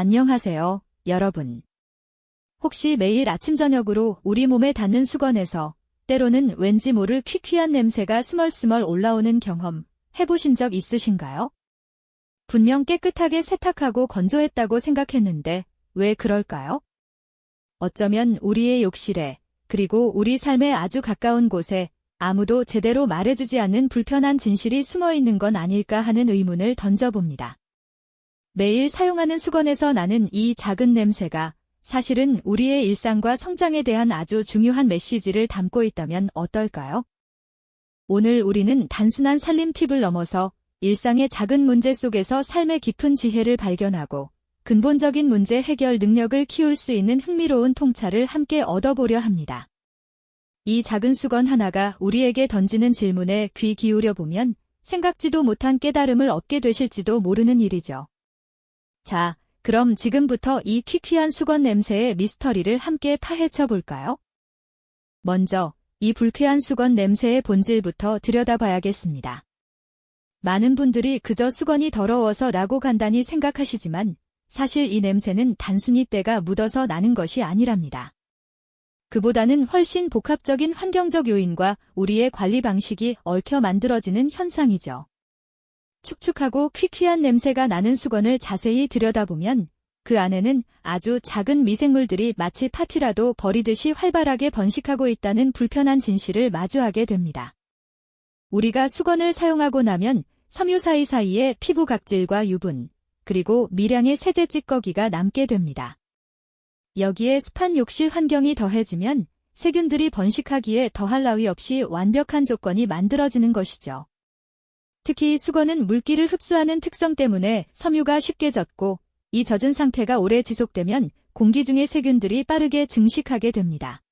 안녕하세요, 여러분. 혹시 매일 아침 저녁으로 우리 몸에 닿는 수건에서 때로는 왠지 모를 퀴퀴한 냄새가 스멀스멀 올라오는 경험 해보신 적 있으신가요? 분명 깨끗하게 세탁하고 건조했다고 생각했는데 왜 그럴까요? 어쩌면 우리의 욕실에, 그리고 우리 삶에 아주 가까운 곳에 아무도 제대로 말해주지 않는 불편한 진실이 숨어있는 건 아닐까 하는 의문을 던져봅니다. 매일 사용하는 수건에서 나는 이 작은 냄새가 사실은 우리의 일상과 성장에 대한 아주 중요한 메시지를 담고 있다면 어떨까요? 오늘 우리는 단순한 살림 팁을 넘어서 일상의 작은 문제 속에서 삶의 깊은 지혜를 발견하고 근본적인 문제 해결 능력을 키울 수 있는 흥미로운 통찰을 함께 얻어보려 합니다. 이 작은 수건 하나가 우리에게 던지는 질문에 귀 기울여 보면 생각지도 못한 깨달음을 얻게 되실지도 모르는 일이죠. 자, 그럼 지금부터 이 퀴퀴한 수건 냄새의 미스터리를 함께 파헤쳐 볼까요? 먼저, 이 불쾌한 수건 냄새의 본질부터 들여다봐야겠습니다. 많은 분들이 그저 수건이 더러워서 라고 간단히 생각하시지만 사실 이 냄새는 단순히 때가 묻어서 나는 것이 아니랍니다. 그보다는 훨씬 복합적인 환경적 요인과 우리의 관리 방식이 얽혀 만들어지는 현상이죠. 축축하고 퀴퀴한 냄새가 나는 수건을 자세히 들여다보면 그 안에는 아주 작은 미생물들이 마치 파티라도 벌이듯이 활발하게 번식하고 있다는 불편한 진실을 마주하게 됩니다. 우리가 수건을 사용하고 나면 섬유 사이사이에 피부 각질과 유분, 그리고 미량의 세제 찌꺼기가 남게 됩니다. 여기에 습한 욕실 환경이 더해지면 세균들이 번식하기에 더할 나위 없이 완벽한 조건이 만들어지는 것이죠. 특히 수건은 물기를 흡수하는 특성 때문에 섬유가 쉽게 젖고 이 젖은 상태가 오래 지속되면 공기 중의 세균들이 빠르게 증식하게 됩니다.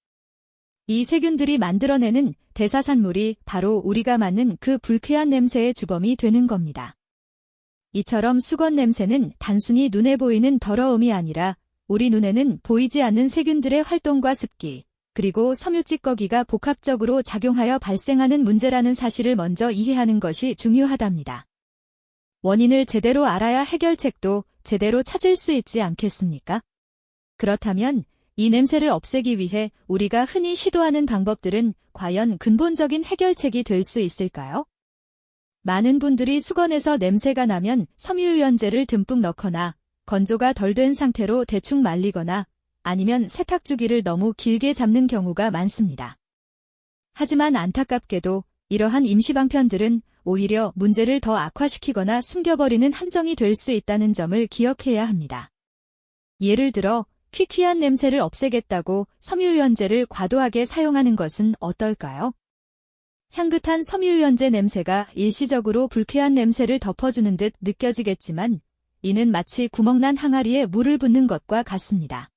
이 세균들이 만들어내는 대사산물이 바로 우리가 맡는 그 불쾌한 냄새의 주범이 되는 겁니다. 이처럼 수건 냄새는 단순히 눈에 보이는 더러움이 아니라 우리 눈에는 보이지 않는 세균들의 활동과 습기, 그리고 섬유 찌꺼기가 복합적으로 작용하여 발생하는 문제라는 사실을 먼저 이해하는 것이 중요하답니다. 원인을 제대로 알아야 해결책도 제대로 찾을 수 있지 않겠습니까? 그렇다면 이 냄새를 없애기 위해 우리가 흔히 시도하는 방법들은 과연 근본적인 해결책이 될 수 있을까요? 많은 분들이 수건에서 냄새가 나면 섬유유연제를 듬뿍 넣거나 건조가 덜 된 상태로 대충 말리거나 아니면 세탁주기를 너무 길게 잡는 경우가 많습니다. 하지만 안타깝게도 이러한 임시방편들은 오히려 문제를 더 악화시키거나 숨겨버리는 함정이 될 수 있다는 점을 기억해야 합니다. 예를 들어 퀴퀴한 냄새를 없애겠다고 섬유유연제를 과도하게 사용하는 것은 어떨까요? 향긋한 섬유유연제 냄새가 일시적으로 불쾌한 냄새를 덮어주는 듯 느껴지겠지만 이는 마치 구멍난 항아리에 물을 붓는 것과 같습니다.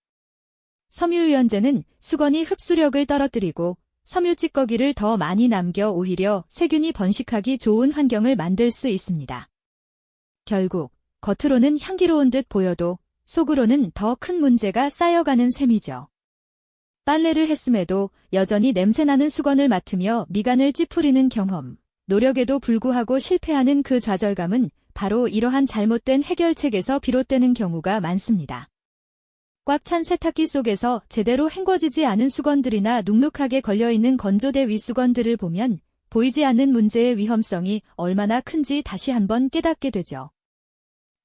섬유유연제는 수건이 흡수력을 떨어뜨리고 섬유 찌꺼기를 더 많이 남겨 오히려 세균이 번식하기 좋은 환경을 만들 수 있습니다. 결국 겉으로는 향기로운 듯 보여도 속으로는 더 큰 문제가 쌓여가는 셈이죠. 빨래를 했음에도 여전히 냄새나는 수건을 맡으며 미간을 찌푸리는 경험, 노력에도 불구하고 실패하는 그 좌절감은 바로 이러한 잘못된 해결책에서 비롯되는 경우가 많습니다. 꽉 찬 세탁기 속에서 제대로 헹궈지지 않은 수건들이나 눅눅하게 걸려있는 건조대 윗수건들을 보면 보이지 않는 문제의 위험성이 얼마나 큰지 다시 한번 깨닫게 되죠.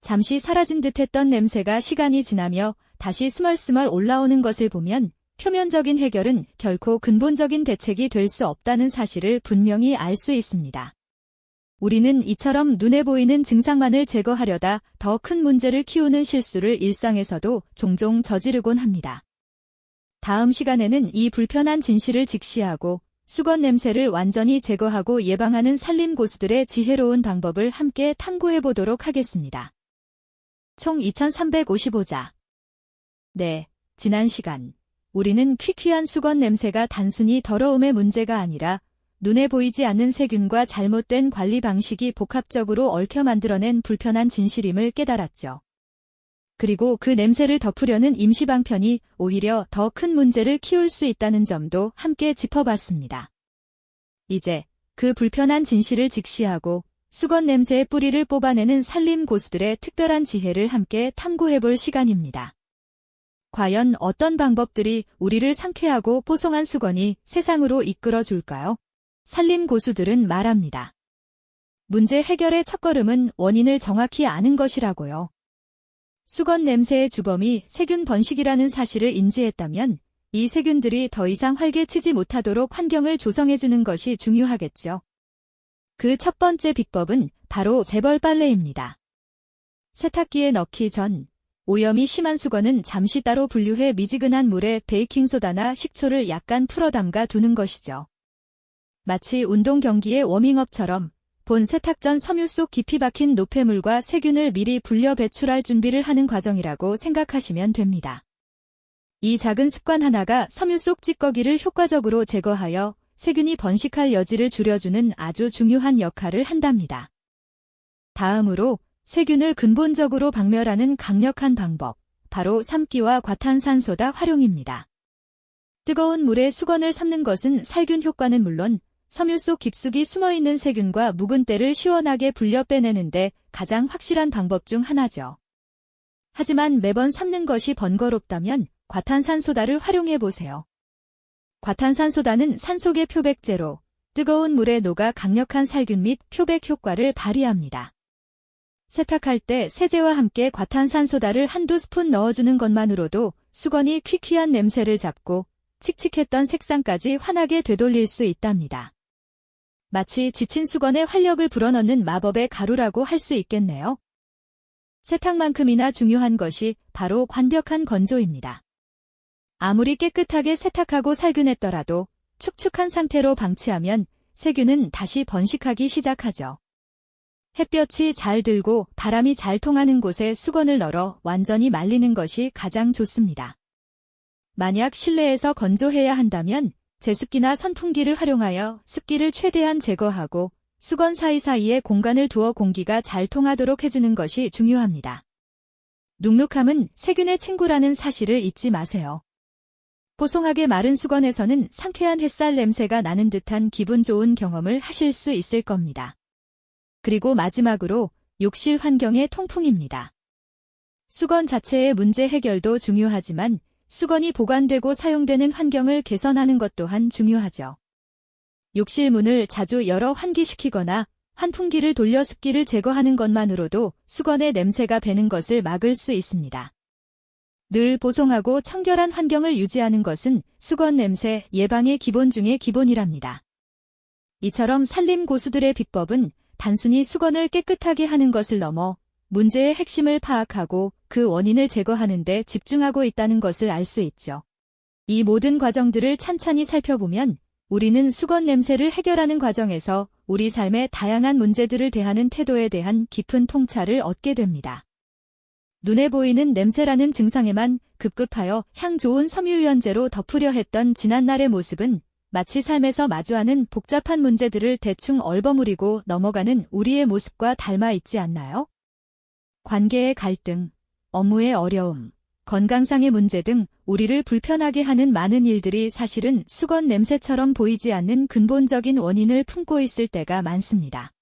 잠시 사라진 듯했던 냄새가 시간이 지나며 다시 스멀스멀 올라오는 것을 보면 표면적인 해결은 결코 근본적인 대책이 될 수 없다는 사실을 분명히 알 수 있습니다. 우리는 이처럼 눈에 보이는 증상만을 제거하려다 더 큰 문제를 키우는 실수를 일상에서도 종종 저지르곤 합니다. 다음 시간에는 이 불편한 진실을 직시하고 수건 냄새를 완전히 제거하고 예방하는 살림 고수들의 지혜로운 방법을 함께 탐구해 보도록 하겠습니다. 총 2355자. 네, 지난 시간 우리는 퀴퀴한 수건 냄새가 단순히 더러움의 문제가 아니라 눈에 보이지 않는 세균과 잘못된 관리 방식이 복합적으로 얽혀 만들어낸 불편한 진실임을 깨달았죠. 그리고 그 냄새를 덮으려는 임시방편이 오히려 더 큰 문제를 키울 수 있다는 점도 함께 짚어봤습니다. 이제 그 불편한 진실을 직시하고 수건 냄새의 뿌리를 뽑아내는 살림 고수들의 특별한 지혜를 함께 탐구해볼 시간입니다. 과연 어떤 방법들이 우리를 상쾌하고 뽀송한 수건이 세상으로 이끌어줄까요? 살림 고수들은 말합니다. 문제 해결의 첫걸음은 원인을 정확히 아는 것이라고요. 수건 냄새의 주범이 세균 번식이라는 사실을 인지했다면 이 세균들이 더 이상 활개치지 못하도록 환경을 조성해주는 것이 중요하겠죠. 그 첫 번째 비법은 바로 재벌 빨래입니다. 세탁기에 넣기 전 오염이 심한 수건은 잠시 따로 분류해 미지근한 물에 베이킹소다나 식초를 약간 풀어 담가 두는 것이죠. 마치 운동 경기의 워밍업처럼 본 세탁 전 섬유 속 깊이 박힌 노폐물과 세균을 미리 불려 배출할 준비를 하는 과정이라고 생각하시면 됩니다. 이 작은 습관 하나가 섬유 속 찌꺼기를 효과적으로 제거하여 세균이 번식할 여지를 줄여주는 아주 중요한 역할을 한답니다. 다음으로 세균을 근본적으로 박멸하는 강력한 방법, 바로 삶기와 과탄산소다 활용입니다. 뜨거운 물에 수건을 삶는 것은 살균 효과는 물론 섬유 속 깊숙이 숨어있는 세균과 묵은 때를 시원하게 불려 빼내는데 가장 확실한 방법 중 하나죠. 하지만 매번 삶는 것이 번거롭다면 과탄산소다를 활용해보세요. 과탄산소다는 산속의 표백제로 뜨거운 물에 녹아 강력한 살균 및 표백 효과를 발휘합니다. 세탁할 때 세제와 함께 과탄산소다를 한두 스푼 넣어주는 것만으로도 수건이 퀴퀴한 냄새를 잡고 칙칙했던 색상까지 환하게 되돌릴 수 있답니다. 마치 지친 수건에 활력을 불어넣는 마법의 가루라고 할 수 있겠네요. 세탁만큼이나 중요한 것이 바로 완벽한 건조입니다. 아무리 깨끗하게 세탁하고 살균했더라도 축축한 상태로 방치하면 세균은 다시 번식하기 시작하죠. 햇볕이 잘 들고 바람이 잘 통하는 곳에 수건을 널어 완전히 말리는 것이 가장 좋습니다. 만약 실내에서 건조해야 한다면 제습기나 선풍기를 활용하여 습기를 최대한 제거하고 수건 사이사이에 공간을 두어 공기가 잘 통하도록 해주는 것이 중요합니다. 눅눅함은 세균의 친구라는 사실을 잊지 마세요. 뽀송하게 마른 수건에서는 상쾌한 햇살 냄새가 나는 듯한 기분 좋은 경험을 하실 수 있을 겁니다. 그리고 마지막으로 욕실 환경의 통풍입니다. 수건 자체의 문제 해결도 중요하지만 수건이 보관되고 사용되는 환경을 개선하는 것 또한 중요하죠. 욕실 문을 자주 열어 환기시키거나 환풍기를 돌려 습기를 제거하는 것만으로도 수건의 냄새가 배는 것을 막을 수 있습니다. 늘 보송하고 청결한 환경을 유지하는 것은 수건 냄새 예방의 기본 중의 기본이랍니다. 이처럼 살림 고수들의 비법은 단순히 수건을 깨끗하게 하는 것을 넘어 문제의 핵심을 파악하고 그 원인을 제거하는 데 집중하고 있다는 것을 알 수 있죠. 이 모든 과정들을 찬찬히 살펴보면 우리는 수건 냄새를 해결하는 과정에서 우리 삶의 다양한 문제들을 대하는 태도에 대한 깊은 통찰을 얻게 됩니다. 눈에 보이는 냄새라는 증상에만 급급하여 향 좋은 섬유유연제로 덮으려 했던 지난날의 모습은 마치 삶에서 마주하는 복잡한 문제들을 대충 얼버무리고 넘어가는 우리의 모습과 닮아 있지 않나요? 관계의 갈등, 업무의 어려움, 건강상의 문제 등 우리를 불편하게 하는 많은 일들이 사실은 수건 냄새처럼 보이지 않는 근본적인 원인을 품고 있을 때가 많습니다.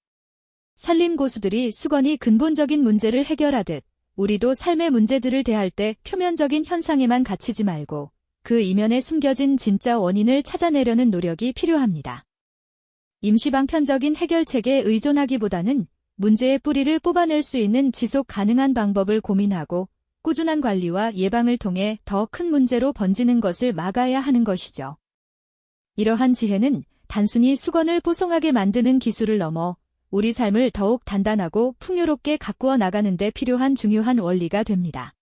살림 고수들이 수건이 근본적인 문제를 해결하듯 우리도 삶의 문제들을 대할 때 표면적인 현상에만 갇히지 말고 그 이면에 숨겨진 진짜 원인을 찾아내려는 노력이 필요합니다. 임시방편적인 해결책에 의존하기보다는 문제의 뿌리를 뽑아낼 수 있는 지속 가능한 방법을 고민하고 꾸준한 관리와 예방을 통해 더 큰 문제로 번지는 것을 막아야 하는 것이죠. 이러한 지혜는 단순히 수건을 뽀송하게 만드는 기술을 넘어 우리 삶을 더욱 단단하고 풍요롭게 가꾸어 나가는 데 필요한 중요한 원리가 됩니다.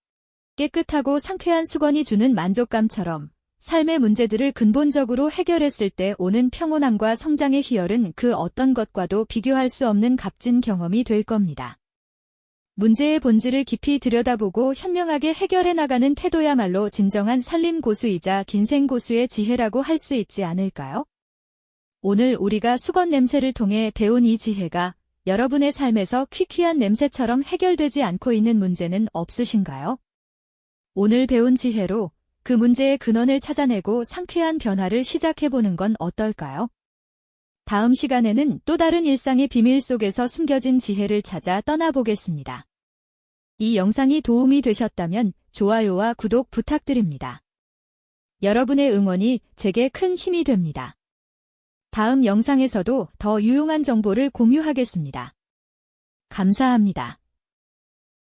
깨끗하고 상쾌한 수건이 주는 만족감처럼 삶의 문제들을 근본적으로 해결했을 때 오는 평온함과 성장의 희열은 그 어떤 것과도 비교할 수 없는 값진 경험이 될 겁니다. 문제의 본질을 깊이 들여다보고 현명하게 해결해 나가는 태도야말로 진정한 살림 고수이자 긴생 고수의 지혜라고 할 수 있지 않을까요? 오늘 우리가 수건 냄새를 통해 배운 이 지혜가 여러분의 삶에서 퀴퀴한 냄새처럼 해결되지 않고 있는 문제는 없으신가요? 오늘 배운 지혜로 그 문제의 근원을 찾아내고 상쾌한 변화를 시작해보는 건 어떨까요? 다음 시간에는 또 다른 일상의 비밀 속에서 숨겨진 지혜를 찾아 떠나보겠습니다. 이 영상이 도움이 되셨다면 좋아요와 구독 부탁드립니다. 여러분의 응원이 제게 큰 힘이 됩니다. 다음 영상에서도 더 유용한 정보를 공유하겠습니다. 감사합니다.